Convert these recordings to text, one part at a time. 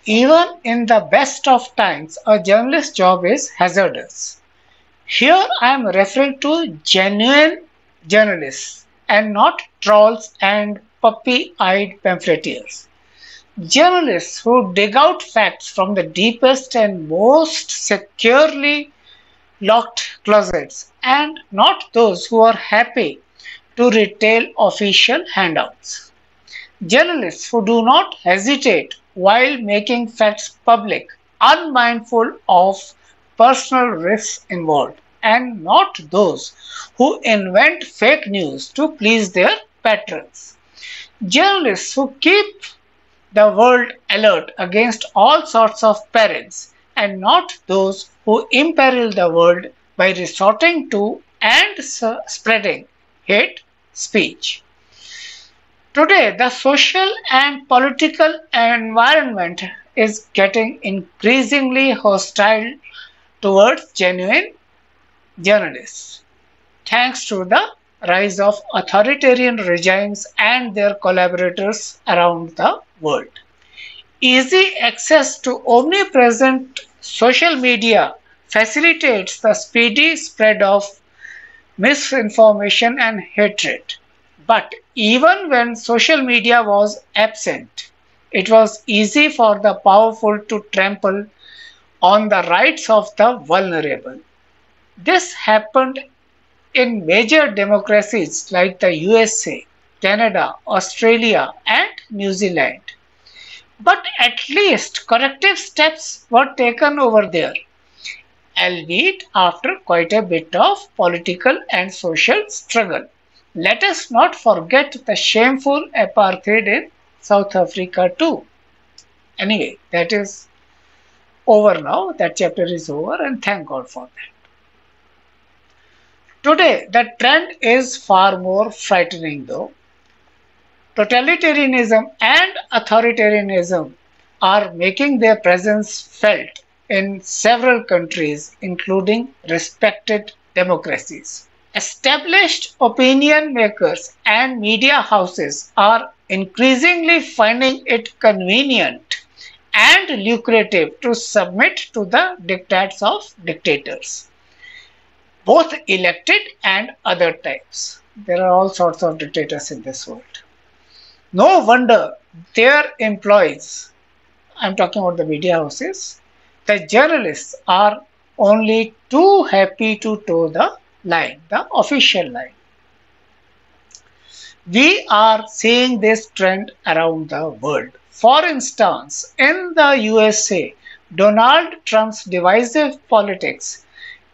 Even in the best of times, a journalist's job is hazardous. Here I am referring to genuine journalists and not trolls and puppy-eyed pamphleteers. Journalists who dig out facts from the deepest and most securely locked closets, and not those who are happy to retail official handouts. Journalists who do not hesitate while making facts public, unmindful of personal risks involved, and not those who invent fake news to please their patrons. Journalists who keep the world alert against all sorts of perils, and not those who imperil the world by resorting to and spreading hate speech. Today, the social and political environment is getting increasingly hostile towards genuine journalists, thanks to the rise of authoritarian regimes and their collaborators around the world. Easy access to omnipresent social media facilitates the speedy spread of misinformation and hatred. But even when social media was absent, it was easy for the powerful to trample on the rights of the vulnerable. This happened in major democracies like the USA, Canada, Australia, and New Zealand. But at least corrective steps were taken over there, albeit after quite a bit of political and social struggle. Let us not forget the shameful apartheid in South Africa too. Anyway, that is over now. That chapter is over, and thank God for that. Today, the trend is far more frightening though. Totalitarianism and authoritarianism are making their presence felt in several countries, including respected democracies. Established opinion makers and media houses are increasingly finding it convenient and lucrative to submit to the diktats of dictators, both elected and other types. There are all sorts of dictators in this world. No wonder their employees, I'm talking about the media houses, the journalists are only too happy to toe the line, the official line. We are seeing this trend around the world. For instance, in the USA, Donald Trump's divisive politics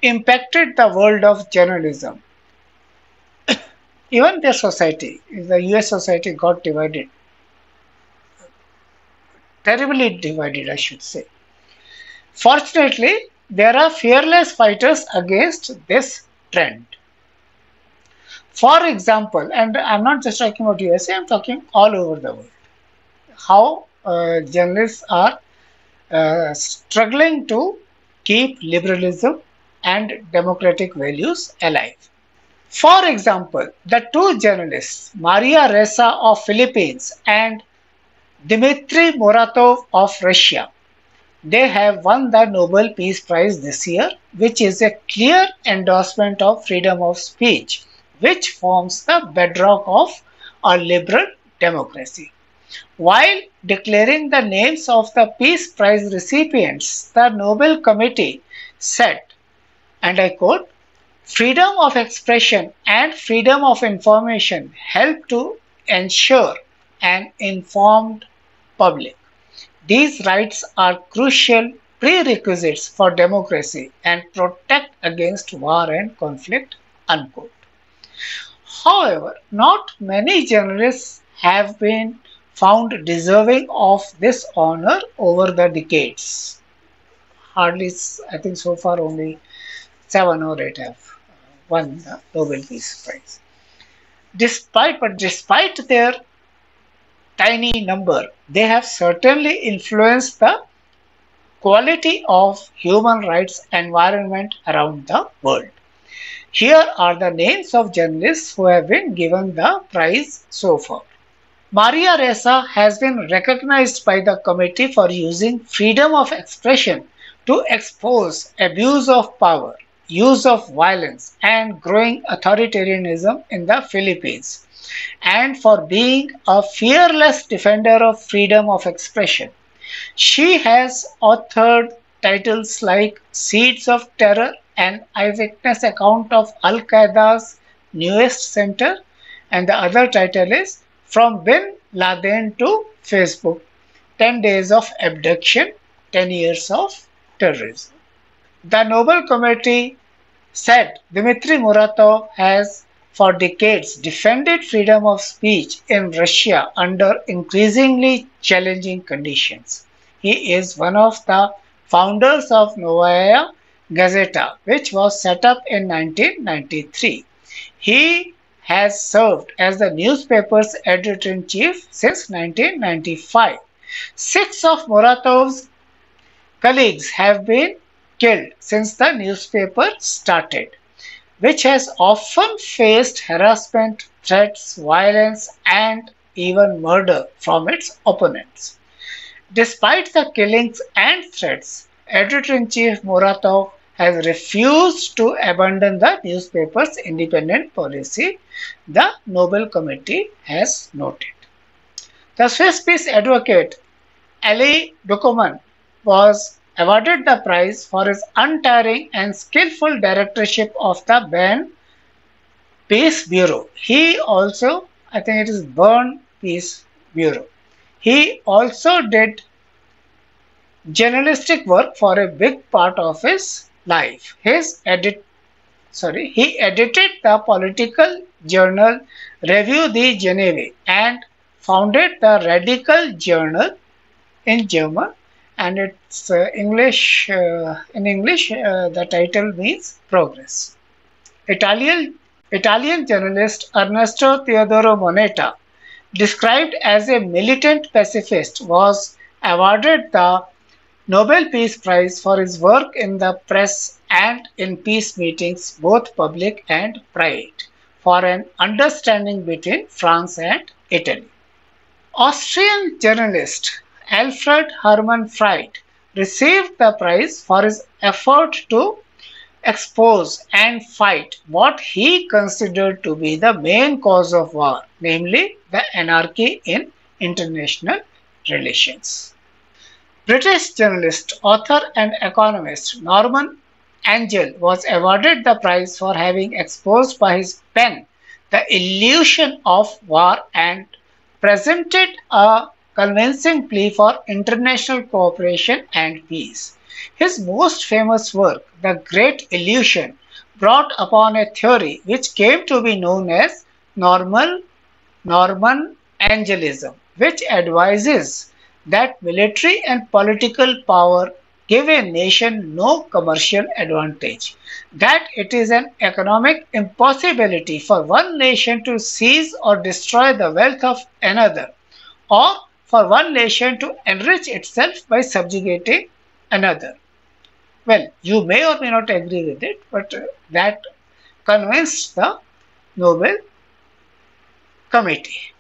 impacted the world of journalism. Even their society, the US society got divided, terribly divided, I should say. Fortunately, there are fearless fighters against this trend. For example, and I'm not just talking about USA, I'm talking all over the world, how journalists are struggling to keep liberalism and democratic values alive. For example, the two journalists, Maria Ressa of Philippines and Dmitry Muratov of Russia, they have won the Nobel Peace Prize this year, which is a clear endorsement of freedom of speech, which forms the bedrock of a liberal democracy. While declaring the names of the Peace Prize recipients, the Nobel Committee said, and I quote, "Freedom of expression and freedom of information help to ensure an informed public. These rights are crucial prerequisites for democracy and protect against war and conflict." Unquote. However, not many journalists have been found deserving of this honor over the decades. Hardly, I think so far only 7 or 8 have won the Nobel Peace Prize. Despite their tiny number, they have certainly influenced the quality of human rights environment around the world. Here are the names of journalists who have been given the prize so far. Maria Ressa has been recognized by the committee for using freedom of expression to expose abuse of power, use of violence, and growing authoritarianism in the Philippines, and for being a fearless defender of freedom of expression. She has authored titles like Seeds of Terror, an eyewitness account of Al Qaeda's newest center, and the other title is From Bin Laden to Facebook 10 Days of Abduction, 10 Years of Terrorism. The Nobel Committee said Dmitry Muratov has for decades defended freedom of speech in Russia under increasingly challenging conditions. He is one of the founders of Novaya Gazeta, which was set up in 1993. He has served as the newspaper's editor-in-chief since 1995. Six of Muratov's colleagues have been killed since the newspaper started, which has often faced harassment, threats, violence, and even murder from its opponents. Despite the killings and threats, editor-in-chief Muratov has refused to abandon the newspaper's independent policy, the Nobel Committee has noted. The Swiss peace advocate Ali Ducoman was awarded the prize for his untiring and skillful directorship of the Bern Peace Bureau. He also, I think it is Bern Peace Bureau. He also did journalistic work for a big part of his life. He edited the political journal Revue de Genève and founded the Radical Journal in German, and it's English. In English, the title means progress. Italian journalist Ernesto Teodoro Moneta, described as a militant pacifist, was awarded the Nobel Peace Prize for his work in the press and in peace meetings, both public and private, for an understanding between France and Italy. Austrian journalist Alfred Hermann Fried received the prize for his effort to expose and fight what he considered to be the main cause of war, namely the anarchy in international relations. British journalist, author and economist Norman Angell was awarded the prize for having exposed by his pen the illusion of war and presented a convincing plea for international cooperation and peace. His most famous work, The Great Illusion, brought upon a theory which came to be known as Norman Angelism, which advises that military and political power give a nation no commercial advantage, that it is an economic impossibility for one nation to seize or destroy the wealth of another, or for one nation to enrich itself by subjugating another. Well, you may or may not agree with it, but that convinced the Nobel Committee.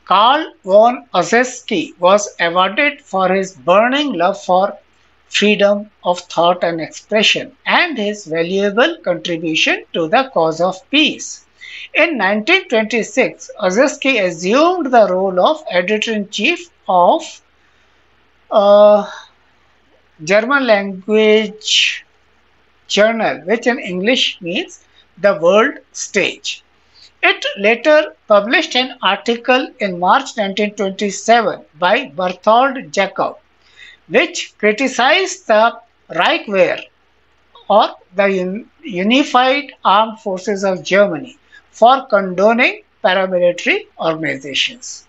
Karl von Ossietzky was awarded for his burning love for freedom of thought and expression and his valuable contribution to the cause of peace. In 1926, Ossietzky assumed the role of editor-in-chief of German language journal, which in English means the world stage. It later published an article in March 1927 by Berthold Jacob, which criticized the Reichswehr, or the Unified Armed Forces of Germany, for condoning paramilitary organizations.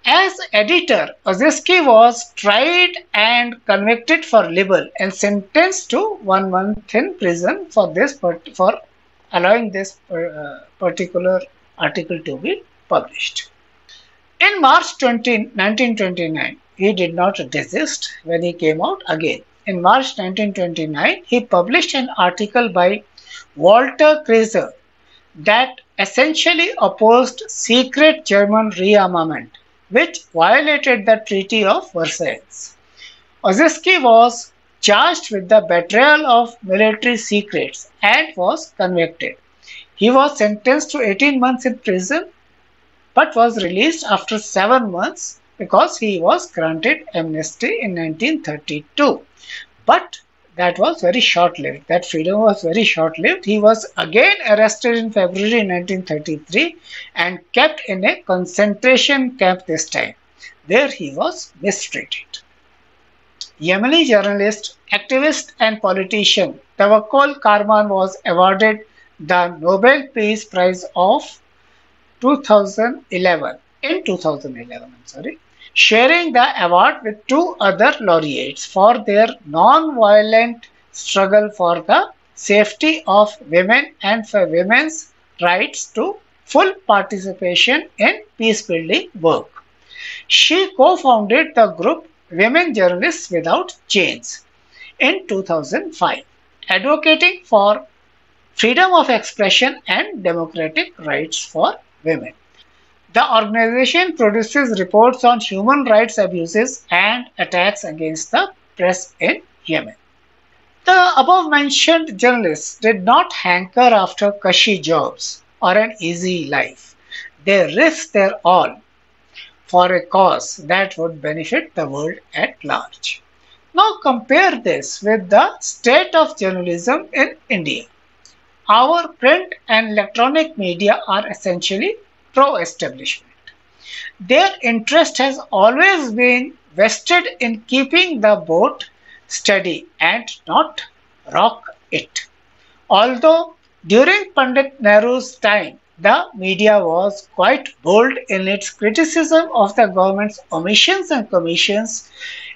As editor, Ossietzky was tried and convicted for libel and sentenced to 1 month in prison for allowing this particular article to be published. In March 1929, he did not desist when he came out again. In March 1929, he published an article by Walter Kaiser that essentially opposed secret German rearmament, which violated the Treaty of Versailles. Ossietzky was charged with the betrayal of military secrets and was convicted. He was sentenced to 18 months in prison but was released after 7 months because he was granted amnesty in 1932. But that was very short-lived. That freedom was very short-lived. He was again arrested in February 1933 and kept in a concentration camp this time. There he was mistreated. Yemeni journalist, activist and politician Tawakkol Karman was awarded the Nobel Peace Prize of 2011, sharing the award with two other laureates for their non-violent struggle for the safety of women and for women's rights to full participation in peace-building work. She co-founded the group Women Journalists Without Chains in 2005, advocating for freedom of expression and democratic rights for women. The organization produces reports on human rights abuses and attacks against the press in Yemen. The above-mentioned journalists did not hanker after cushy jobs or an easy life. They risked their all for a cause that would benefit the world at large. Now compare this with the state of journalism in India. Our print and electronic media are essentially pro-establishment. Their interest has always been vested in keeping the boat steady and not rock it. Although during Pandit Nehru's time, the media was quite bold in its criticism of the government's omissions and commissions,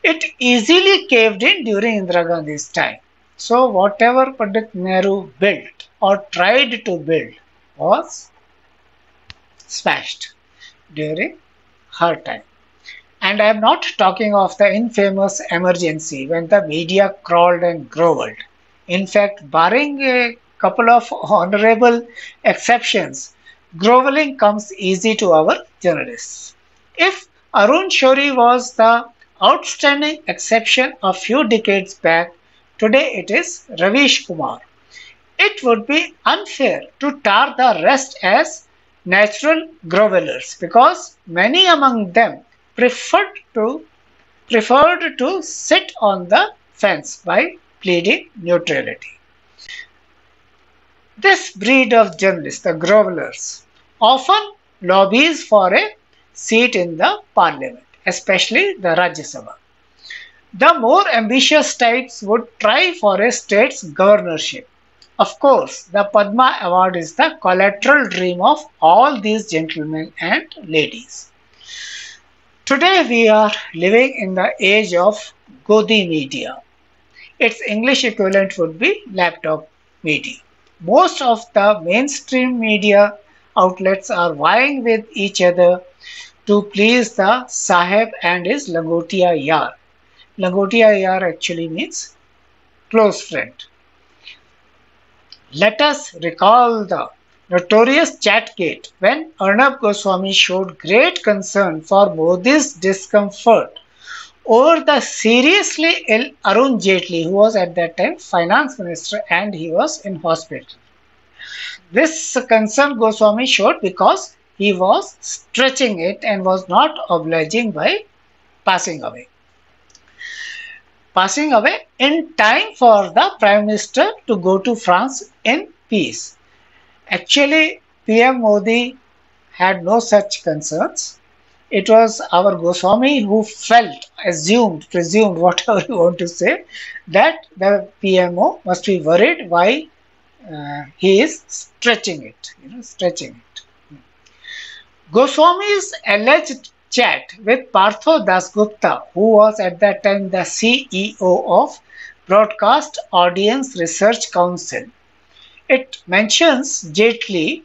it easily caved in during Indira Gandhi's time. So whatever Pandit Nehru built or tried to build was smashed during her time. And I am not talking of the infamous emergency when the media crawled and grovelled. In fact, barring a couple of honorable exceptions, grovelling comes easy to our journalists. If Arun Shourie was the outstanding exception a few decades back, today it is Ravish Kumar. It would be unfair to tar the rest as natural grovellers because many among them preferred to sit on the fence by pleading neutrality. This breed of journalists, the grovellers, often lobbies for a seat in the parliament, especially the Rajya Sabha. The more ambitious types would try for a state's governorship. Of course, the Padma Award is the collateral dream of all these gentlemen and ladies. Today we are living in the age of Godi media. Its English equivalent would be laptop media. Most of the mainstream media outlets are vying with each other to please the Saheb and his Langotia Yar. Langotia Yar actually means close friend. Let us recall the notorious Chatgate when Arnab Goswami showed great concern for Modi's discomfort over the seriously ill Arun Jaitley, who was at that time finance minister and he was in hospital. This concern Goswami showed because he was stretching it and was not obliging by passing away. Passing away in time for the Prime Minister to go to France in peace. Actually, PM Modi had no such concerns. It was our Goswami who felt, assumed, presumed, whatever you want to say, that the PMO must be worried why he is stretching it, stretching it. Goswami's alleged chat with Partho Dasgupta, who was at that time the CEO of Broadcast Audience Research Council. It mentions Jaitley,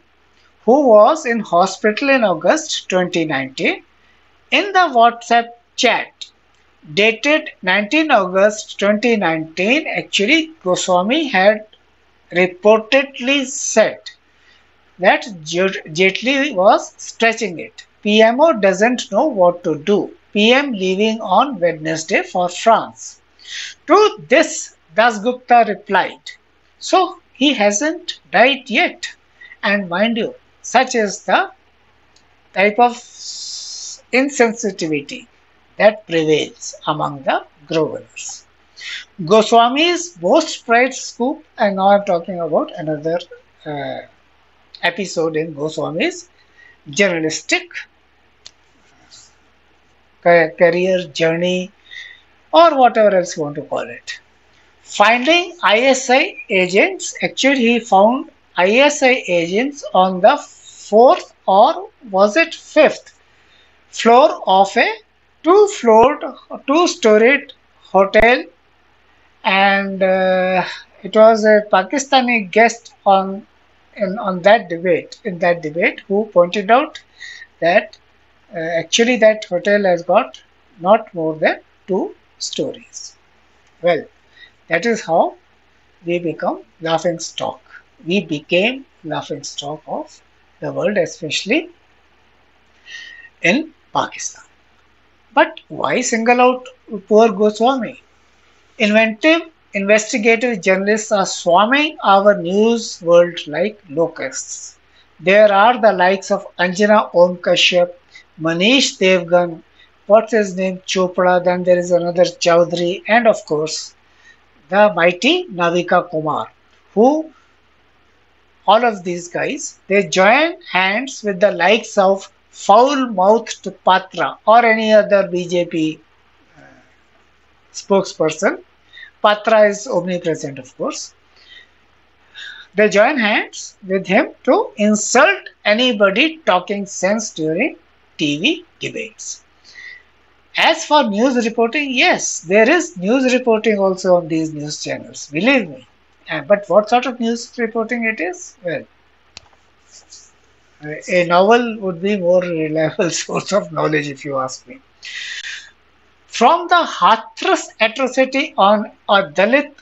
who was in hospital in August 2019. In the WhatsApp chat dated 19 August 2019, actually Goswami had reportedly said that Jaitley was stretching it. PMO doesn't know what to do. PM leaving on Wednesday for France. To this, Dasgupta replied, so he hasn't died yet. And mind you, such is the type of insensitivity that prevails among the Grovelers. Goswami's most pride scoop, and now I'm talking about another uh, episode in Goswami's journalistic career journey, or whatever else you want to call it. Finding ISI agents, actually he found ISI agents on the fourth or was it fifth floor of a two-storied hotel, and it was a Pakistani guest on that debate who pointed out that actually that hotel has got not more than 2 stories. Well, that is how we become laughing stock. We became laughing stock of the world, especially in Pakistan. But why single out poor Goswami? Inventive, investigative journalists are swarming our news world like locusts. There are the likes of Anjana Om Kashyap, Manish Devgan, what's his name, Chopra, then there is another Chaudhary, and of course, the mighty Navika Kumar, who all of these guys, they join hands with the likes of foul-mouthed Patra or any other BJP spokesperson. Patra is omnipresent, of course. They join hands with him to insult anybody talking sense during TV debates. As for news reporting, yes, there is news reporting also on these news channels, believe me. But what sort of news reporting it is? Well, a novel would be more reliable source of knowledge if you ask me. From the Hathras atrocity on a Dalit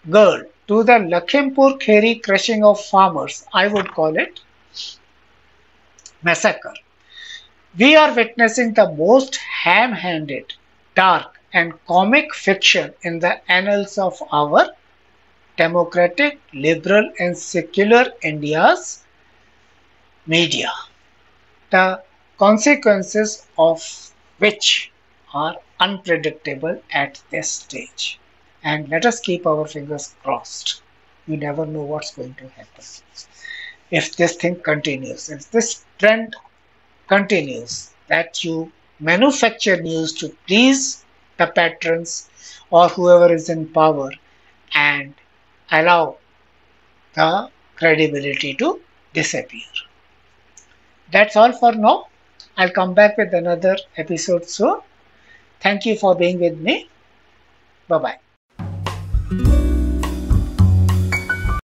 girl to the Lakhimpur Kheri crushing of farmers, I would call it massacre. We are witnessing the most ham-handed, dark and comic fiction in the annals of our democratic, liberal and secular India's media. The consequences of which are unpredictable at this stage. And let us keep our fingers crossed. You never know what's going to happen. If this thing continues, if this trend continues, that you manufacture news to please the patrons or whoever is in power and allow the credibility to disappear. That's all for now. I'll come back with another episode soon. Thank you for being with me. Bye-bye.